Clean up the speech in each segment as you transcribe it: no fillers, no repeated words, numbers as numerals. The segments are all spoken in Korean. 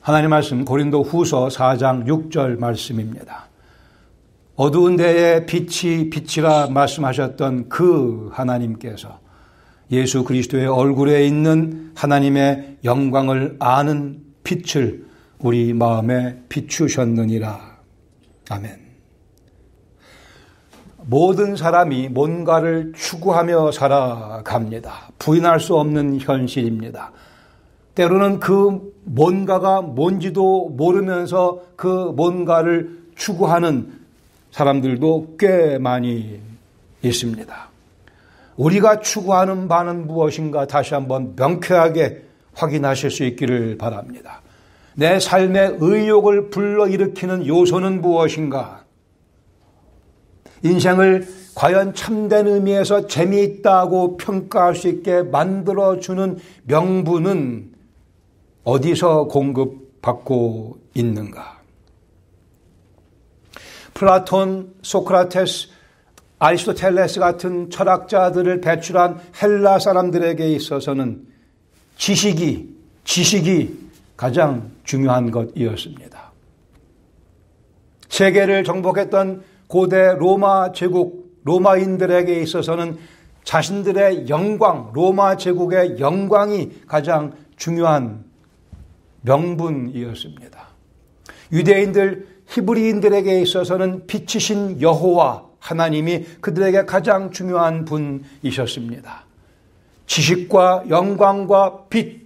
하나님 말씀 고린도 후서 4장 6절 말씀입니다. 어두운 데에 빛이라 말씀하셨던 그 하나님께서 예수 그리스도의 얼굴에 있는 하나님의 영광을 아는 빛을 우리 마음에 비추셨느니라. 아멘. 모든 사람이 뭔가를 추구하며 살아갑니다. 부인할 수 없는 현실입니다. 때로는 그 뭔가가 뭔지도 모르면서 그 뭔가를 추구하는 사람들도 꽤 많이 있습니다. 우리가 추구하는 바는 무엇인가 다시 한번 명쾌하게 확인하실 수 있기를 바랍니다. 내 삶의 의욕을 불러일으키는 요소는 무엇인가? 인생을 과연 참된 의미에서 재미있다고 평가할 수 있게 만들어주는 명분은 어디서 공급받고 있는가? 플라톤, 소크라테스, 아리스토텔레스 같은 철학자들을 배출한 헬라 사람들에게 있어서는 지식이 가장 중요한 것이었습니다. 세계를 정복했던 고대 로마 제국, 로마인들에게 있어서는 자신들의 영광, 로마 제국의 영광이 가장 중요한 명분이었습니다. 유대인들, 히브리인들에게 있어서는 빛이신 여호와 하나님이 그들에게 가장 중요한 분이셨습니다. 지식과 영광과 빛.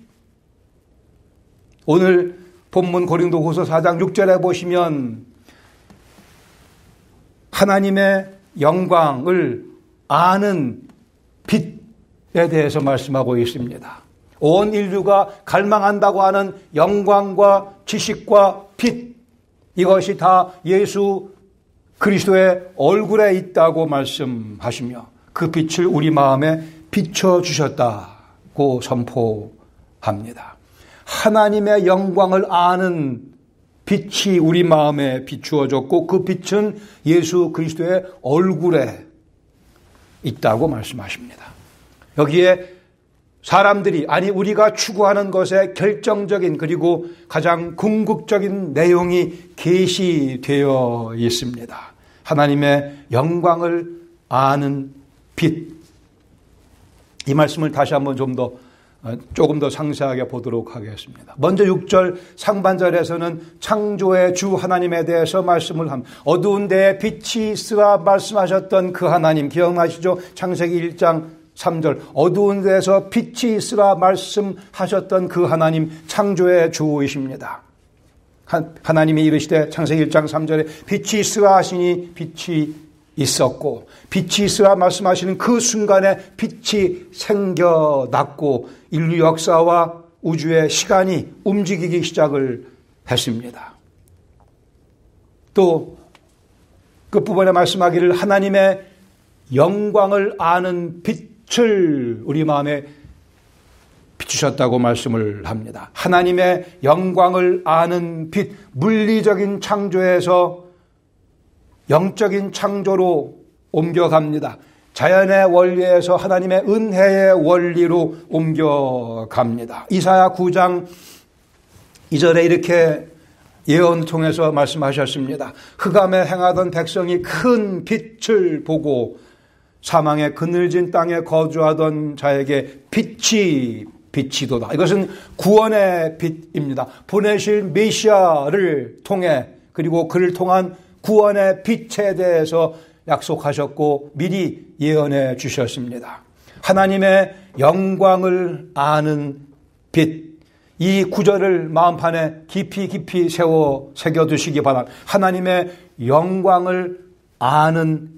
오늘 본문 고린도후서 4장 6절에 보시면 하나님의 영광을 아는 빛에 대해서 말씀하고 있습니다. 온 인류가 갈망한다고 하는 영광과 지식과 빛, 이것이 다 예수 그리스도의 얼굴에 있다고 말씀하시며 그 빛을 우리 마음에 비춰주셨다고 선포합니다. 하나님의 영광을 아는 빛이 우리 마음에 비추어졌고 그 빛은 예수 그리스도의 얼굴에 있다고 말씀하십니다. 여기에 사람들이, 아니 우리가 추구하는 것의 결정적인 그리고 가장 궁극적인 내용이 계시되어 있습니다. 하나님의 영광을 아는 빛. 이 말씀을 다시 한번 조금 더 상세하게 보도록 하겠습니다. 먼저 6절 상반절에서는 창조의 주 하나님에 대해서 말씀을 합니다. 어두운 데에 빛이 있으라 말씀하셨던 그 하나님 기억나시죠? 창세기 1장 3절 어두운 데서 빛이 있으라 말씀하셨던 그 하나님 창조의 주이십니다. 하나님이 이르시되 창세기 1장 3절에 빛이 있으라 하시니 빛이 있었고 빛이 있으라 말씀하시는 그 순간에 빛이 생겨났고 인류 역사와 우주의 시간이 움직이기 시작을 했습니다. 또 끝부분에 말씀하기를 하나님의 영광을 아는 빛을 우리 마음에 비추셨다고 말씀을 합니다. 하나님의 영광을 아는 빛, 물리적인 창조에서 영적인 창조로 옮겨갑니다. 자연의 원리에서 하나님의 은혜의 원리로 옮겨갑니다. 이사야 9장 2절에 이렇게 예언을 통해서 말씀하셨습니다. 흑암에 행하던 백성이 큰 빛을 보고 사망의 그늘진 땅에 거주하던 자에게 빛이 비치도다. 이것은 구원의 빛입니다. 보내실 메시아를 통해 그리고 그를 통한 구원의 빛에 대해서 약속하셨고 미리 예언해 주셨습니다. 하나님의 영광을 아는 빛. 이 구절을 마음판에 깊이 새겨두시기 바랍니다. 하나님의 영광을 아는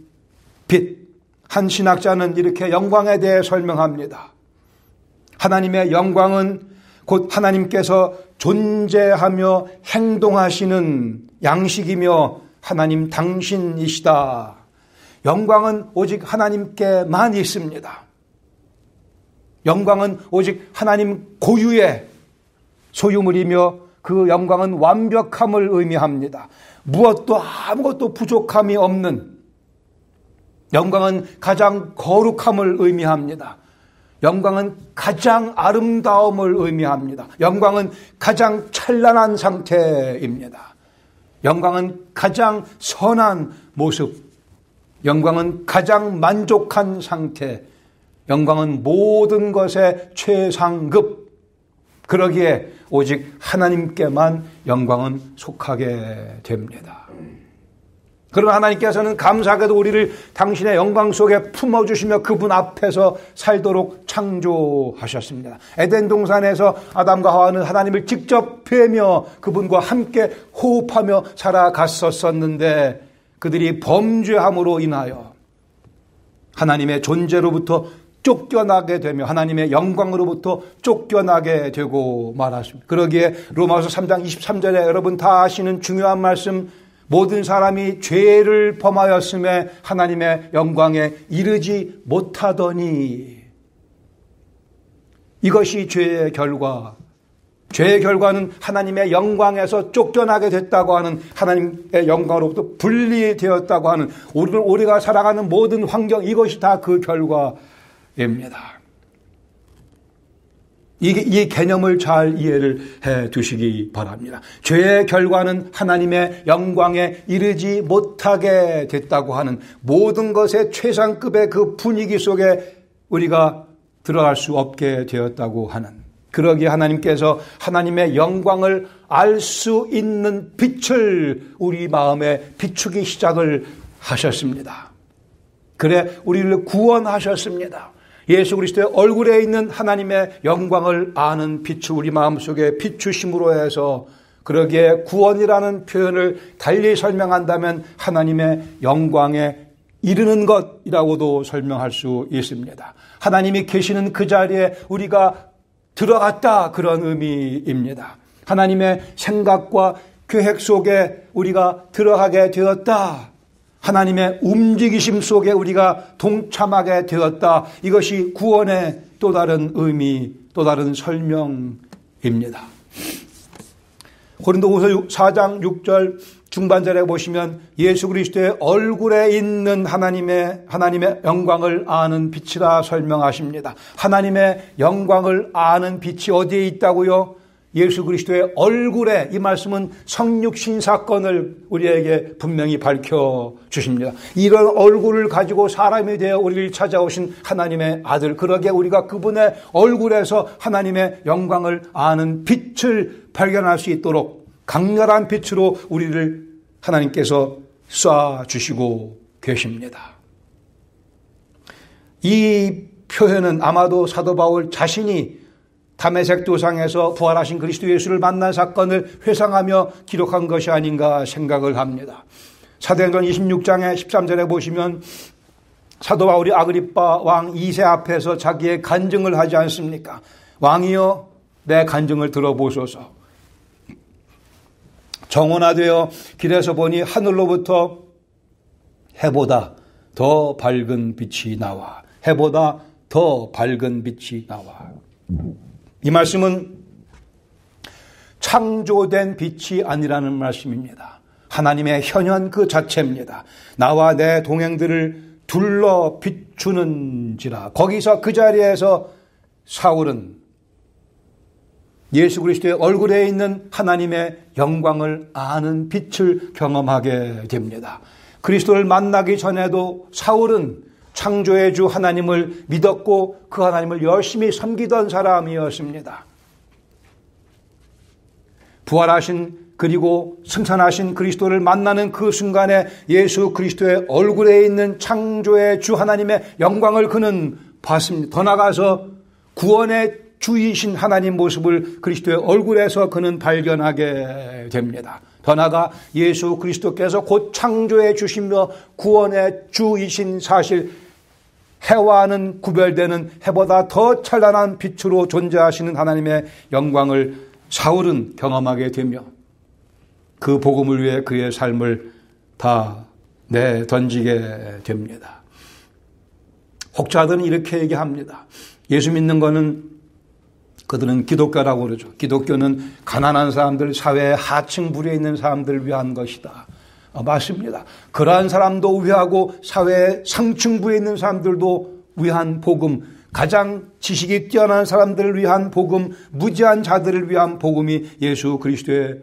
빛. 한 신학자는 이렇게 영광에 대해 설명합니다. 하나님의 영광은 곧 하나님께서 존재하며 행동하시는 양식이며 하나님 당신이시다. 영광은 오직 하나님께만 있습니다. 영광은 오직 하나님 고유의 소유물이며 그 영광은 완벽함을 의미합니다. 무엇도 아무것도 부족함이 없는 영광은 가장 거룩함을 의미합니다. 영광은 가장 아름다움을 의미합니다. 영광은 가장 찬란한 상태입니다. 영광은 가장 선한 모습, 영광은 가장 만족한 상태, 영광은 모든 것의 최상급. 그러기에 오직 하나님께만 영광은 속하게 됩니다. 그러나 하나님께서는 감사하게도 우리를 당신의 영광 속에 품어주시며 그분 앞에서 살도록 창조하셨습니다. 에덴 동산에서 아담과 하와는 하나님을 직접 뵈며 그분과 함께 호흡하며 살아갔었는데 그들이 범죄함으로 인하여 하나님의 존재로부터 쫓겨나게 되며 하나님의 영광으로부터 쫓겨나게 되고 말았습니다. 그러기에 로마서 3장 23절에 여러분 다 아시는 중요한 말씀, 모든 사람이 죄를 범하였음에 하나님의 영광에 이르지 못하더니, 이것이 죄의 결과. 죄의 결과는 하나님의 영광에서 쫓겨나게 됐다고 하는, 하나님의 영광으로부터 분리되었다고 하는, 우리가 살아가는 모든 환경, 이것이 다 그 결과입니다. 이 개념을 잘 이해를 해 두시기 바랍니다. 죄의 결과는 하나님의 영광에 이르지 못하게 됐다고 하는, 모든 것의 최상급의 그 분위기 속에 우리가 들어갈 수 없게 되었다고 하는, 그러기에 하나님께서 하나님의 영광을 알 수 있는 빛을 우리 마음에 비추기 시작을 하셨습니다. 그래 우리를 구원하셨습니다. 예수 그리스도의 얼굴에 있는 하나님의 영광을 아는 빛을 우리 마음속에 비추심으로 해서, 그러기에 구원이라는 표현을 달리 설명한다면 하나님의 영광에 이르는 것이라고도 설명할 수 있습니다. 하나님이 계시는 그 자리에 우리가 들어갔다, 그런 의미입니다. 하나님의 생각과 계획 속에 우리가 들어가게 되었다. 하나님의 움직이심 속에 우리가 동참하게 되었다. 이것이 구원의 또 다른 의미, 또 다른 설명입니다. 고린도후서 4장 6절 중반절에 보시면 예수 그리스도의 얼굴에 있는 하나님의 영광을 아는 빛이라 설명하십니다. 하나님의 영광을 아는 빛이 어디에 있다고요? 예수 그리스도의 얼굴에. 이 말씀은 성육신 사건을 우리에게 분명히 밝혀주십니다. 이런 얼굴을 가지고 사람이 되어 우리를 찾아오신 하나님의 아들, 그러기에 우리가 그분의 얼굴에서 하나님의 영광을 아는 빛을 발견할 수 있도록 강렬한 빛으로 우리를 하나님께서 쏴주시고 계십니다. 이 표현은 아마도 사도 바울 자신이 다메섹 도상에서 부활하신 그리스도 예수를 만난 사건을 회상하며 기록한 것이 아닌가 생각을 합니다. 사도행전 26장의 13절에 보시면 사도 바울이 아그리빠 왕 2세 앞에서 자기의 간증을 하지 않습니까? 왕이여, 내 간증을 들어보소서. 정원화되어 길에서 보니 하늘로부터 해보다 더 밝은 빛이 나와. 해보다 더 밝은 빛이 나와. 이 말씀은 창조된 빛이 아니라는 말씀입니다. 하나님의 현현 그 자체입니다. 나와 내 동행들을 둘러 비추는지라. 거기서 그 자리에서 사울은 예수 그리스도의 얼굴에 있는 하나님의 영광을 아는 빛을 경험하게 됩니다. 그리스도를 만나기 전에도 사울은 창조의 주 하나님을 믿었고 그 하나님을 열심히 섬기던 사람이었습니다. 부활하신 그리고 승천하신 그리스도를 만나는 그 순간에 예수 그리스도의 얼굴에 있는 창조의 주 하나님의 영광을 그는 봤습니다. 더 나아가서 구원의 주이신 하나님 모습을 그리스도의 얼굴에서 그는 발견하게 됩니다. 더 나아가 예수 그리스도께서 곧 창조해 주시며 구원의 주이신 사실, 해와는 구별되는 해보다 더 찬란한 빛으로 존재하시는 하나님의 영광을 사울은 경험하게 되며 그 복음을 위해 그의 삶을 다 내던지게 됩니다. 혹자들은 이렇게 얘기합니다. 예수 믿는 거는 그들은 기독교라고 그러죠. 기독교는 가난한 사람들, 사회의 하층 부류에 있는 사람들을 위한 것이다. 맞습니다. 그러한 사람도 위하고 사회의 상층부에 있는 사람들도 위한 복음, 가장 지식이 뛰어난 사람들을 위한 복음, 무지한 자들을 위한 복음이 예수 그리스도의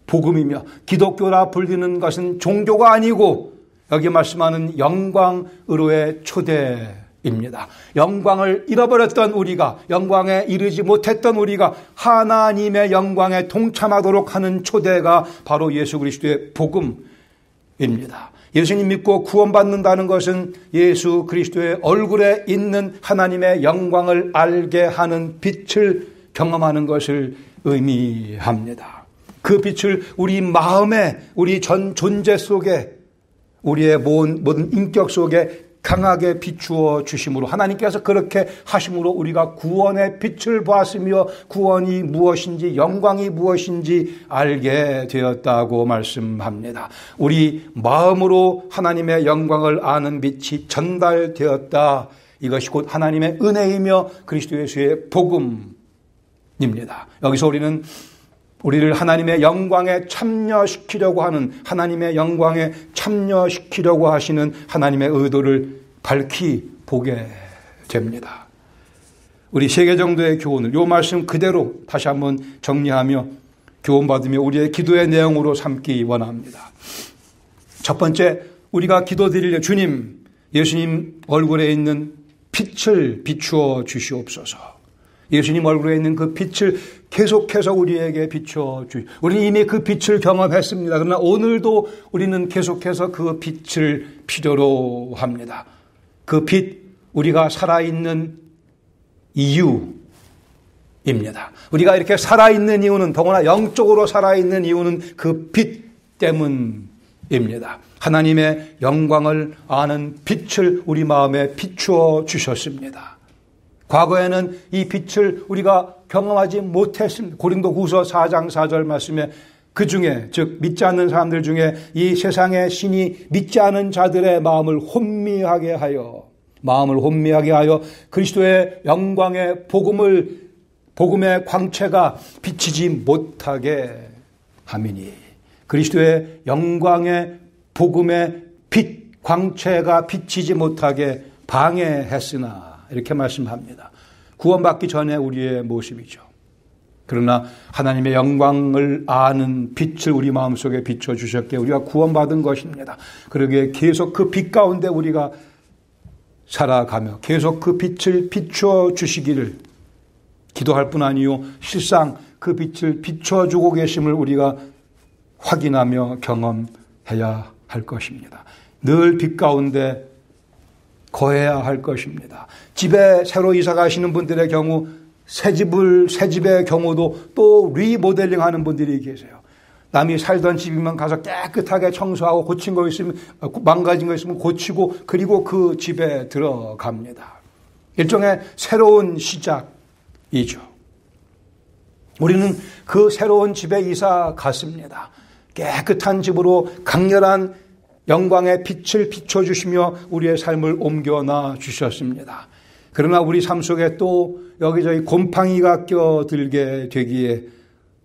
복음이며, 기독교라 불리는 것은 종교가 아니고 여기 말씀하는 영광으로의 초대입니다. 영광을 잃어버렸던 우리가, 영광에 이르지 못했던 우리가 하나님의 영광에 동참하도록 하는 초대가 바로 예수 그리스도의 복음입니다. 예수님 믿고 구원받는다는 것은 예수 그리스도의 얼굴에 있는 하나님의 영광을 알게 하는 빛을 경험하는 것을 의미합니다. 그 빛을 우리 마음에, 우리 전 존재 속에, 우리의 모든 인격 속에 강하게 비추어 주심으로, 하나님께서 그렇게 하심으로 우리가 구원의 빛을 보았으며 구원이 무엇인지, 영광이 무엇인지 알게 되었다고 말씀합니다. 우리 마음으로 하나님의 영광을 아는 빛이 전달되었다. 이것이 곧 하나님의 은혜이며 그리스도 예수의 복음입니다. 여기서 우리를 하나님의 영광에 참여시키려고 하는, 하나님의 영광에 참여시키려고 하시는 하나님의 의도를 밝히 보게 됩니다. 우리 3개 정도의 교훈을 이 말씀 그대로 다시 한번 정리하며 교훈받으며 우리의 기도의 내용으로 삼기 원합니다. 첫 번째, 우리가 기도드릴 주님, 예수님 얼굴에 있는 빛을 비추어 주시옵소서. 예수님 얼굴에 있는 그 빛을 계속해서 우리에게 비춰 주시옵소서. 우리는 이미 그 빛을 경험했습니다. 그러나 오늘도 우리는 계속해서 그 빛을 필요로 합니다. 그 빛, 우리가 살아있는 이유입니다. 우리가 이렇게 살아있는 이유는, 더구나 영적으로 살아있는 이유는 그 빛 때문입니다. 하나님의 영광을 아는 빛을 우리 마음에 비추어 주셨습니다. 과거에는 이 빛을 우리가 경험하지 못했습니다. 고린도후서 4장 4절 말씀에 그 중에, 즉 믿지 않는 사람들 중에 이 세상의 신이 믿지 않은 자들의 마음을 혼미하게 하여 그리스도의 영광의 복음의 광채가 비치지 못하게 함이니, 그리스도의 영광의 복음의 빛 광채가 비치지 못하게 방해했으나, 이렇게 말씀합니다. 구원받기 전에 우리의 모습이죠. 그러나 하나님의 영광을 아는 빛을 우리 마음속에 비춰주셨기에 우리가 구원받은 것입니다. 그러기에 계속 그 빛 가운데 우리가 살아가며 계속 그 빛을 비춰 주시기를 기도할 뿐 아니요, 실상 그 빛을 비춰주고 계심을 우리가 확인하며 경험해야 할 것입니다. 늘 빛 가운데 거해야 할 것입니다. 집에 새로 이사 가시는 분들의 경우, 새 집의 경우도 또 리모델링 하는 분들이 계세요. 남이 살던 집이면 가서 깨끗하게 청소하고 고친 거 있으면, 망가진 거 있으면 고치고, 그리고 그 집에 들어갑니다. 일종의 새로운 시작이죠. 우리는 그 새로운 집에 이사 갔습니다. 깨끗한 집으로 강렬한 영광의 빛을 비춰주시며 우리의 삶을 옮겨놔 주셨습니다. 그러나 우리 삶 속에 또 여기저기 곰팡이가 껴들게 되기에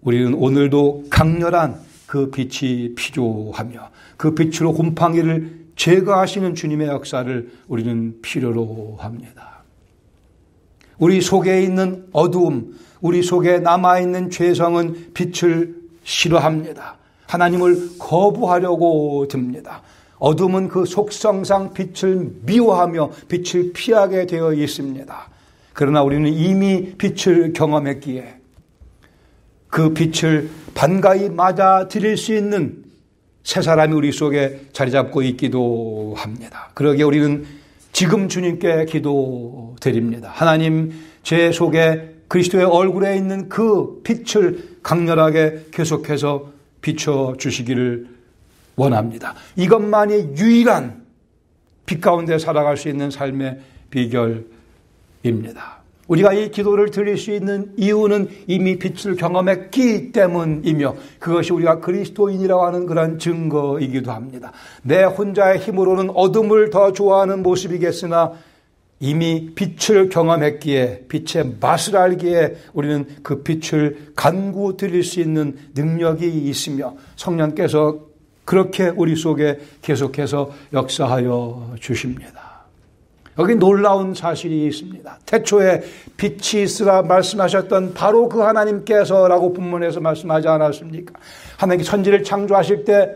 우리는 오늘도 강렬한 그 빛이 필요하며 그 빛으로 곰팡이를 제거하시는 주님의 역사를 우리는 필요로 합니다. 우리 속에 있는 어두움, 우리 속에 남아있는 죄성은 빛을 싫어합니다. 하나님을 거부하려고 듭니다. 어둠은 그 속성상 빛을 미워하며 빛을 피하게 되어 있습니다. 그러나 우리는 이미 빛을 경험했기에 그 빛을 반가이 맞아들일 수 있는 새 사람이 우리 속에 자리 잡고 있기도 합니다. 그러기에 우리는 지금 주님께 기도드립니다. 하나님, 제 속에 그리스도의 얼굴에 있는 그 빛을 강렬하게 계속해서 비춰주시기를 원합니다. 이것만이 유일한 빛 가운데 살아갈 수 있는 삶의 비결입니다. 우리가 이 기도를 드릴 수 있는 이유는 이미 빛을 경험했기 때문이며 그것이 우리가 그리스도인이라고 하는 그런 증거이기도 합니다. 내 혼자의 힘으로는 어둠을 더 좋아하는 모습이겠으나 이미 빛을 경험했기에, 빛의 맛을 알기에 우리는 그 빛을 간구 드릴 수 있는 능력이 있으며 성령께서 그렇게 우리 속에 계속해서 역사하여 주십니다. 여기 놀라운 사실이 있습니다. 태초에 빛이 있으라 말씀하셨던 바로 그 하나님께서라고 본문에서 말씀하지 않았습니까? 하나님께 천지를 창조하실 때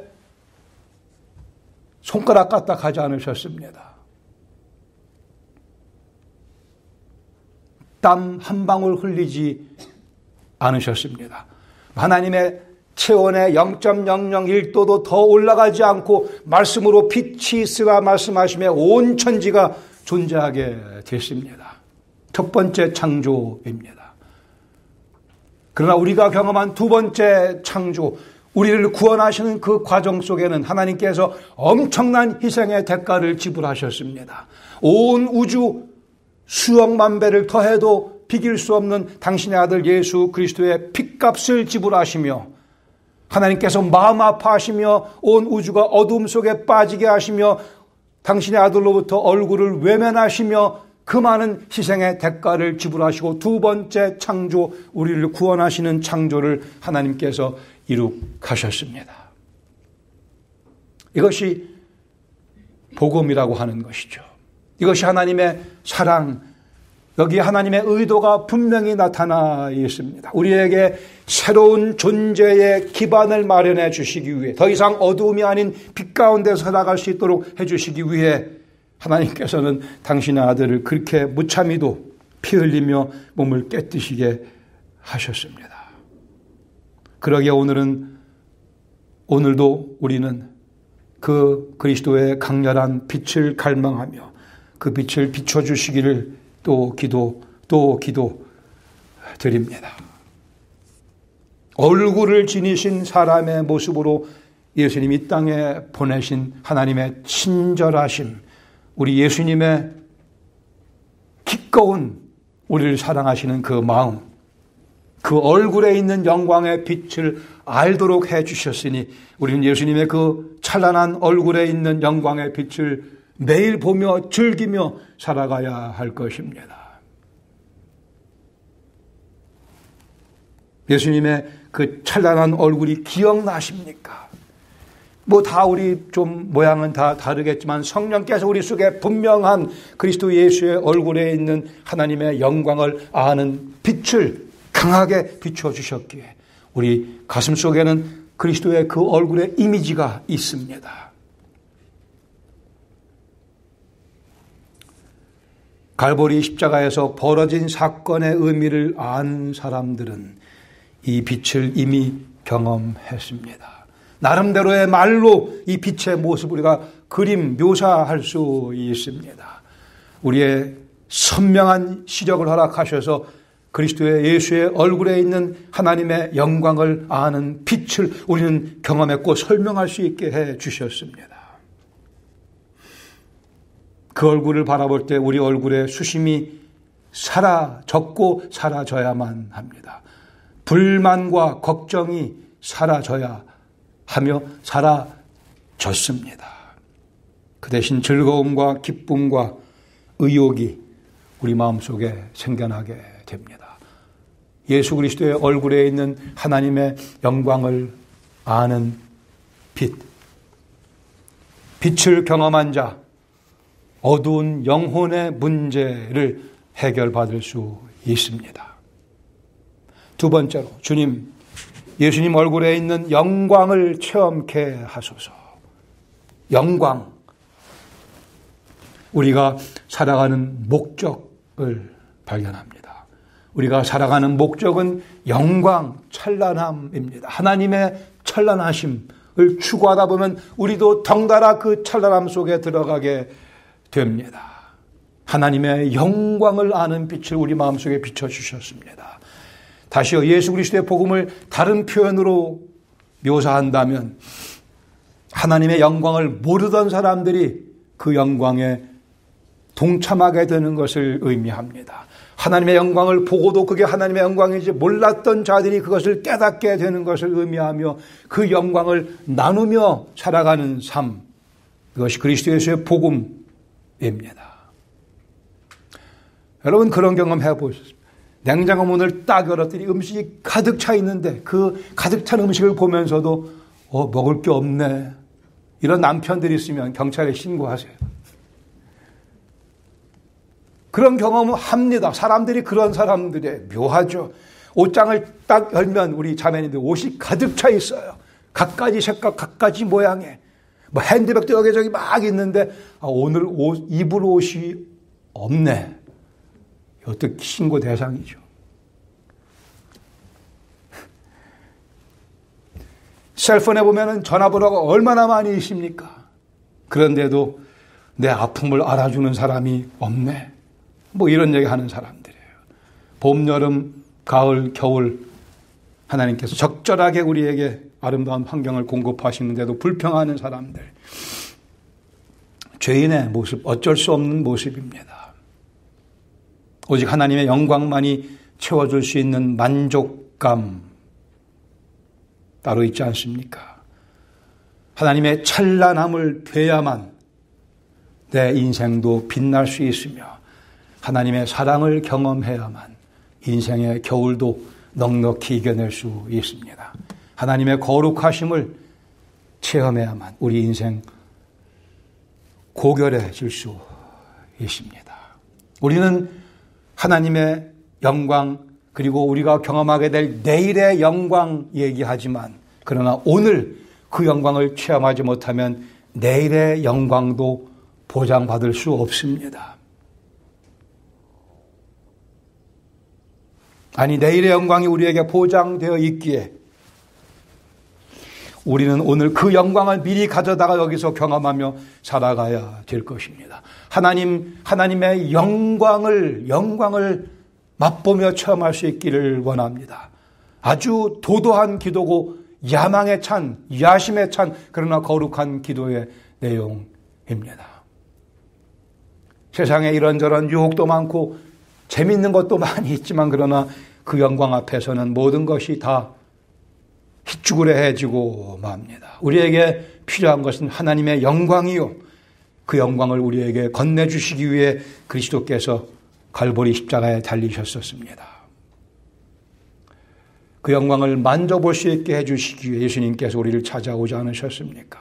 손가락 까딱하지 않으셨습니다. 땀 한 방울 흘리지 않으셨습니다. 하나님의 체온의 0.001도도 더 올라가지 않고 말씀으로 빛이 있으라 말씀하시며 온 천지가 존재하게 됐습니다. 첫 번째 창조입니다. 그러나 우리가 경험한 두 번째 창조, 우리를 구원하시는 그 과정 속에는 하나님께서 엄청난 희생의 대가를 지불하셨습니다. 온 우주 수억만 배를 더해도 비길 수 없는 당신의 아들 예수 그리스도의 핏값을 지불하시며 하나님께서 마음 아파하시며 온 우주가 어둠 속에 빠지게 하시며 당신의 아들로부터 얼굴을 외면하시며 그 많은 희생의 대가를 지불하시고 두 번째 창조, 우리를 구원하시는 창조를 하나님께서 이룩하셨습니다. 이것이 복음이라고 하는 것이죠. 이것이 하나님의 사랑, 여기 하나님의 의도가 분명히 나타나 있습니다. 우리에게 새로운 존재의 기반을 마련해 주시기 위해, 더 이상 어두움이 아닌 빛 가운데 살아갈 수 있도록 해주시기 위해 하나님께서는 당신의 아들을 그렇게 무참히도 피 흘리며 몸을 깨뜨시게 하셨습니다. 그러기에 오늘도 우리는 그 그리스도의 강렬한 빛을 갈망하며 그 빛을 비춰주시기를 또 기도드립니다. 얼굴을 지니신 사람의 모습으로 예수님이 이 땅에 보내신 하나님의 친절하심, 우리 예수님의 기꺼운 우리를 사랑하시는 그 마음, 그 얼굴에 있는 영광의 빛을 알도록 해주셨으니 우리는 예수님의 그 찬란한 얼굴에 있는 영광의 빛을 매일 보며 즐기며 살아가야 할 것입니다. 예수님의 그 찬란한 얼굴이 기억나십니까? 다 우리 좀 모양은 다 다르겠지만 성령께서 우리 속에 분명한 그리스도 예수의 얼굴에 있는 하나님의 영광을 아는 빛을 강하게 비춰주셨기에 우리 가슴 속에는 그리스도의 그 얼굴의 이미지가 있습니다. 갈보리 십자가에서 벌어진 사건의 의미를 안 사람들은 이 빛을 이미 경험했습니다. 나름대로의 말로 이 빛의 모습을 우리가 그림 묘사할 수 있습니다. 우리의 선명한 시력을 허락하셔서 그리스도의 예수의 얼굴에 있는 하나님의 영광을 아는 빛을 우리는 경험했고 설명할 수 있게 해 주셨습니다. 그 얼굴을 바라볼 때 우리 얼굴에 수심이 사라졌고 사라져야만 합니다. 불만과 걱정이 사라져야 하며 사라졌습니다. 그 대신 즐거움과 기쁨과 의욕이 우리 마음속에 생겨나게 됩니다. 예수 그리스도의 얼굴에 있는 하나님의 영광을 아는 빛. 빛을 경험한 자, 어두운 영혼의 문제를 해결받을 수 있습니다. 두 번째로 예수님 얼굴에 있는 영광을 체험케 하소서. 영광. 우리가 살아가는 목적을 발견합니다. 우리가 살아가는 목적은 영광, 찬란함입니다. 하나님의 찬란하심을 추구하다 보면 우리도 덩달아 그 찬란함 속에 들어가게 됩니다. 하나님의 영광을 아는 빛을 우리 마음속에 비춰주셨습니다. 다시요, 예수 그리스도의 복음을 다른 표현으로 묘사한다면 하나님의 영광을 모르던 사람들이 그 영광에 동참하게 되는 것을 의미합니다. 하나님의 영광을 보고도 그게 하나님의 영광인지 몰랐던 자들이 그것을 깨닫게 되는 것을 의미하며 그 영광을 나누며 살아가는 삶, 그것이 그리스도 예수의 복음입니다. 여러분 그런 경험 해보셨습니까? 냉장고 문을 딱 열었더니 음식이 가득 차 있는데 그 가득 찬 음식을 보면서도 먹을 게 없네. 이런 남편들이 있으면 경찰에 신고하세요. 그런 경험을 합니다. 사람들이 그런 사람들이 묘하죠. 옷장을 딱 열면 우리 자매님들 옷이 가득 차 있어요. 갖가지 색깔, 갖가지 모양의. 뭐 핸드백도 여기저기 막 있는데 오늘 입을 옷이 없네. 이것도 신고 대상이죠. 셀폰에 보면은 전화번호가 얼마나 많이 있습니까? 그런데도 내 아픔을 알아주는 사람이 없네. 뭐 이런 얘기 하는 사람들이에요. 봄, 여름, 가을, 겨울 하나님께서 적절하게 우리에게 아름다운 환경을 공급하시는데도 불평하는 사람들. 죄인의 모습, 어쩔 수 없는 모습입니다. 오직 하나님의 영광만이 채워줄 수 있는 만족감 따로 있지 않습니까? 하나님의 찬란함을 뵈야만 내 인생도 빛날 수 있으며 하나님의 사랑을 경험해야만 인생의 겨울도 넉넉히 이겨낼 수 있습니다. 하나님의 거룩하심을 체험해야만 우리 인생 고결해질 수 있습니다. 우리는 하나님의 영광 그리고 우리가 경험하게 될 내일의 영광 얘기하지만 그러나 오늘 그 영광을 체험하지 못하면 내일의 영광도 보장받을 수 없습니다. 아니 내일의 영광이 우리에게 보장되어 있기에 우리는 오늘 그 영광을 미리 가져다가 여기서 경험하며 살아가야 될 것입니다. 하나님의 영광을 맛보며 체험할 수 있기를 원합니다. 아주 도도한 기도고 야망에 찬, 야심에 찬 그러나 거룩한 기도의 내용입니다. 세상에 이런저런 유혹도 많고 재밌는 것도 많이 있지만 그러나 그 영광 앞에서는 모든 것이 다 희쭈그레해지고 맙니다. 우리에게 필요한 것은 하나님의 영광이요. 그 영광을 우리에게 건네주시기 위해 그리스도께서 갈보리 십자가에 달리셨었습니다. 그 영광을 만져볼 수 있게 해주시기 위해 예수님께서 우리를 찾아오지 않으셨습니까?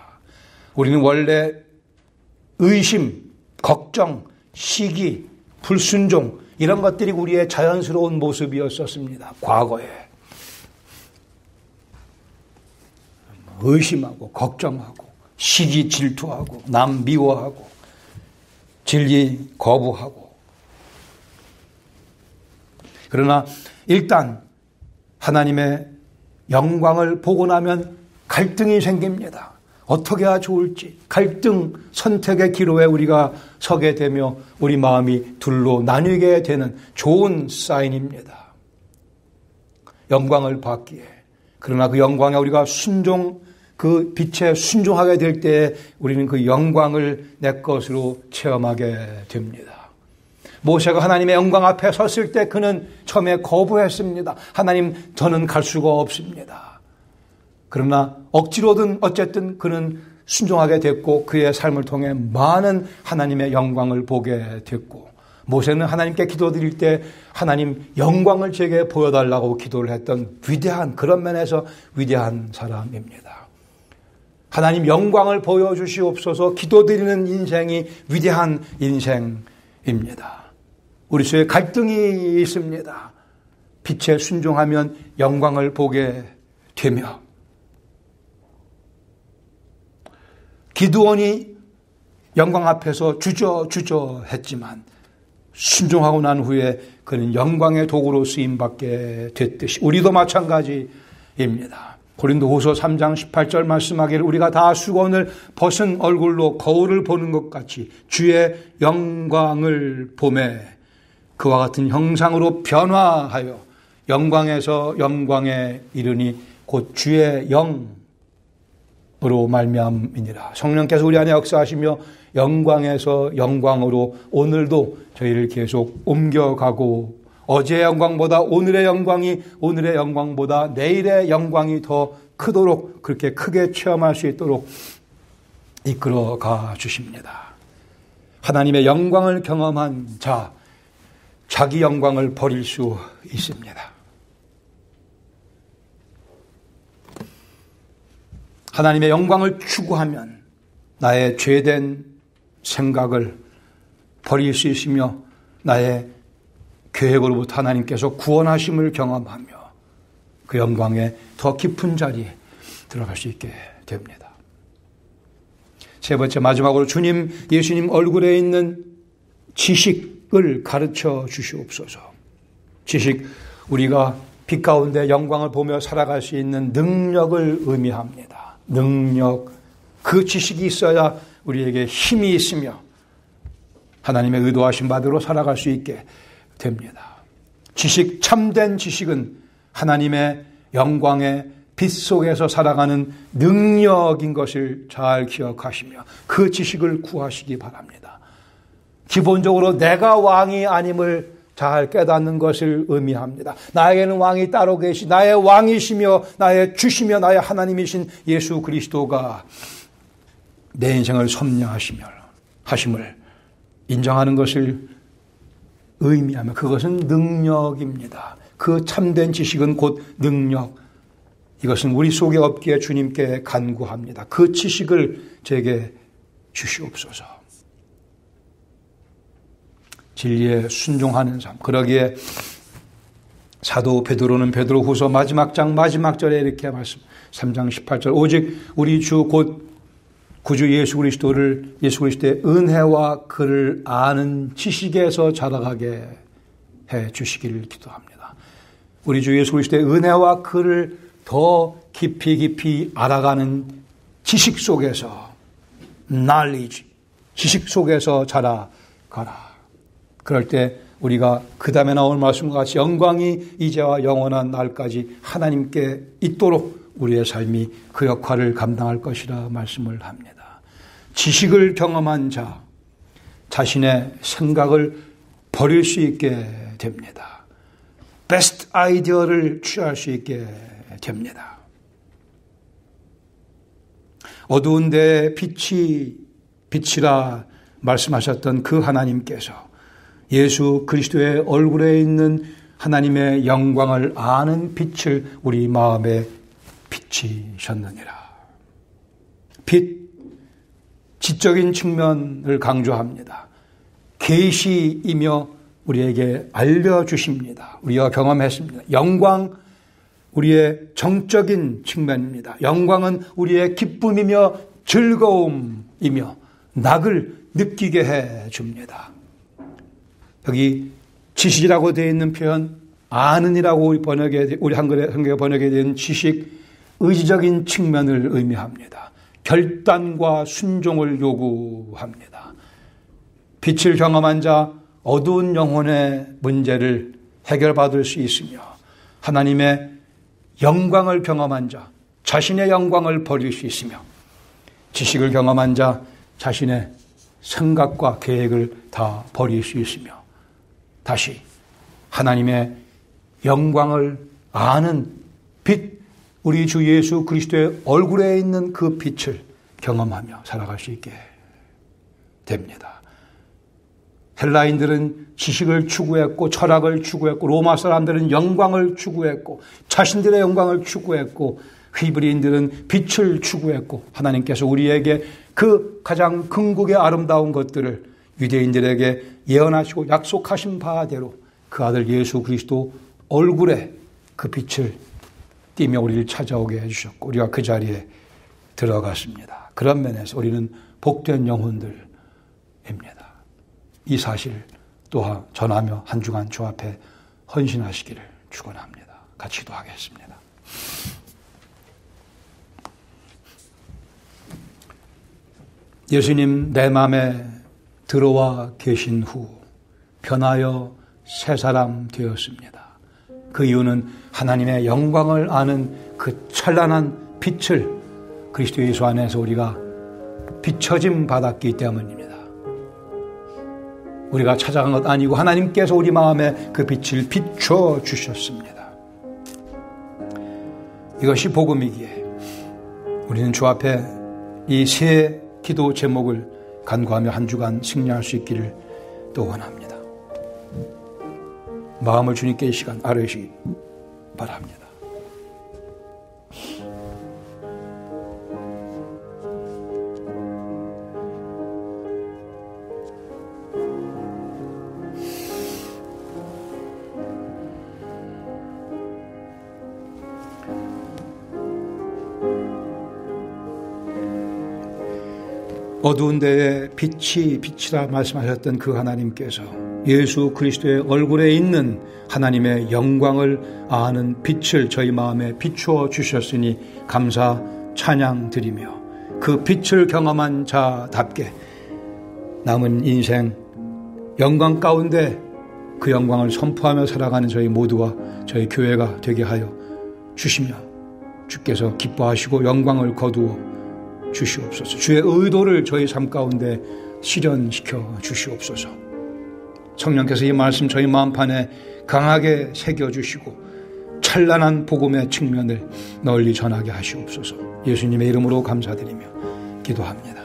우리는 원래 의심, 걱정, 시기, 불순종 이런 것들이 우리의 자연스러운 모습이었었습니다. 과거에. 의심하고 걱정하고 시기 질투하고 남 미워하고 진리 거부하고 그러나 일단 하나님의 영광을 보고 나면 갈등이 생깁니다. 어떻게 해야 좋을지 갈등 선택의 기로에 우리가 서게 되며 우리 마음이 둘로 나뉘게 되는 좋은 사인입니다. 영광을 받기에 그러나 그 영광에 우리가 그 빛에 순종하게 될 때에 우리는 그 영광을 내 것으로 체험하게 됩니다. 모세가 하나님의 영광 앞에 섰을 때 그는 처음에 거부했습니다. 하나님, 저는 갈 수가 없습니다. 그러나 억지로든 어쨌든 그는 순종하게 됐고 그의 삶을 통해 많은 하나님의 영광을 보게 됐고 모세는 하나님께 기도드릴 때 하나님 영광을 제게 보여달라고 기도를 했던 위대한 그런 면에서 위대한 사람입니다. 하나님 영광을 보여주시옵소서 기도드리는 인생이 위대한 인생입니다. 우리 속에 갈등이 있습니다. 빛에 순종하면 영광을 보게 되며 기드온이 영광 앞에서 주저했지만 순종하고 난 후에 그는 영광의 도구로 쓰임받게 됐듯이 우리도 마찬가지입니다. 고린도후서 3장 18절 말씀하기를 우리가 다 수건을 벗은 얼굴로 거울을 보는 것 같이 주의 영광을 보매 그와 같은 형상으로 변화하여 영광에서 영광에 이르니 곧 주의 영으로 말미암이니라. 성령께서 우리 안에 역사하시며 영광에서 영광으로 오늘도 저희를 계속 옮겨가고 어제의 영광보다 오늘의 영광이 오늘의 영광보다 내일의 영광이 더 크도록 그렇게 크게 체험할 수 있도록 이끌어가 주십니다. 하나님의 영광을 경험한 자 자기 영광을 버릴 수 있습니다. 하나님의 영광을 추구하면 나의 죄된 생각을 버릴 수 있으며 나의 계획으로부터 하나님께서 구원하심을 경험하며 그 영광의 더 깊은 자리에 들어갈 수 있게 됩니다. 세 번째, 마지막으로 예수님 얼굴에 있는 지식을 가르쳐 주시옵소서. 지식, 우리가 빛 가운데 영광을 보며 살아갈 수 있는 능력을 의미합니다. 능력, 그 지식이 있어야 우리에게 힘이 있으며 하나님의 의도하신 바대로 살아갈 수 있게 됩니다. 지식, 참된 지식은 하나님의 영광의 빛 속에서 살아가는 능력인 것을 잘 기억하시며 그 지식을 구하시기 바랍니다. 기본적으로 내가 왕이 아님을 잘 깨닫는 것을 의미합니다. 나에게는 왕이 따로 계시, 나의 왕이시며 나의 주시며 나의 하나님이신 예수 그리스도가 내 인생을 섭리하심을 인정하는 것을 의미하며 그것은 능력입니다. 그 참된 지식은 곧 능력. 이것은 우리 속에 없기에 주님께 간구합니다. 그 지식을 제게 주시옵소서. 진리에 순종하는 삶. 그러기에 사도 베드로는 베드로후서 마지막 장 마지막 절에 이렇게 말씀. 3장 18절. 오직 우리 주 곧 구주 예수 그리스도의 은혜와 그를 아는 지식에서 자라가게 해 주시기를 기도합니다. 우리 주 예수 그리스도의 은혜와 그를 더 깊이 알아가는 지식 속에서 knowledge, 지식 속에서 자라가라. 그럴 때 우리가 그 다음에 나올 말씀과 같이 영광이 이제와 영원한 날까지 하나님께 있도록 우리의 삶이 그 역할을 감당할 것이라 말씀을 합니다. 지식을 경험한 자, 자신의 생각을 버릴 수 있게 됩니다. 베스트 아이디어를 취할 수 있게 됩니다. 어두운 데에 빛이라 말씀하셨던 그 하나님께서 예수 그리스도의 얼굴에 있는 하나님의 영광을 아는 빛을 우리 마음에 비치셨느니라. 빛, 지적인 측면을 강조합니다. 계시이며 우리에게 알려주십니다. 우리가 경험했습니다. 영광, 우리의 정적인 측면입니다. 영광은 우리의 기쁨이며 즐거움이며 낙을 느끼게 해줍니다. 여기 지식이라고 되어 있는 표현, 아는이라고 우리 한글에 번역에 된 지식, 의지적인 측면을 의미합니다. 결단과 순종을 요구합니다. 빛을 경험한 자, 어두운 영혼의 문제를 해결받을 수 있으며 하나님의 영광을 경험한 자, 자신의 영광을 버릴 수 있으며 지식을 경험한 자, 자신의 생각과 계획을 다 버릴 수 있으며 다시 하나님의 영광을 아는 빛, 우리 주 예수 그리스도의 얼굴에 있는 그 빛을 경험하며 살아갈 수 있게 됩니다. 헬라인들은 지식을 추구했고 철학을 추구했고 로마 사람들은 영광을 추구했고 자신들의 영광을 추구했고 히브리인들은 빛을 추구했고 하나님께서 우리에게 그 가장 궁극의 아름다운 것들을 유대인들에게 예언하시고 약속하신 바대로 그 아들 예수 그리스도 얼굴에 그 빛을 띠며 우리를 찾아오게 해주셨고 우리가 그 자리에 들어갔습니다. 그런 면에서 우리는 복된 영혼들입니다. 이 사실 또한 전하며 한 주간 주 앞에 헌신하시기를 축원합니다. 같이 기도하겠습니다. 예수님, 내 마음에 들어와 계신 후 변하여 새 사람 되었습니다. 그 이유는 하나님의 영광을 아는 그 찬란한 빛을 그리스도 예수 안에서 우리가 비춰짐 받았기 때문입니다. 우리가 찾아간 것 아니고 하나님께서 우리 마음에 그 빛을 비춰 주셨습니다. 이것이 복음이기에 우리는 주 앞에 이 세 기도 제목을 간구하며 한 주간 승리할 수 있기를 또 원합니다. 마음을 주님께 이 시간 아뢰시기 바랍니다. 어두운 데에 빛이라 말씀하셨던 그 하나님께서 예수 그리스도의 얼굴에 있는 하나님의 영광을 아는 빛을 저희 마음에 비추어 주셨으니 감사 찬양 드리며 그 빛을 경험한 자답게 남은 인생 영광 가운데 그 영광을 선포하며 살아가는 저희 모두와 저희 교회가 되게 하여 주시며 주께서 기뻐하시고 영광을 거두어 주시옵소서. 주의 의도를 저희 삶 가운데 실현시켜 주시옵소서. 성령께서 이 말씀 저희 마음판에 강하게 새겨주시고 찬란한 복음의 측면을 널리 전하게 하시옵소서. 예수님의 이름으로 감사드리며 기도합니다.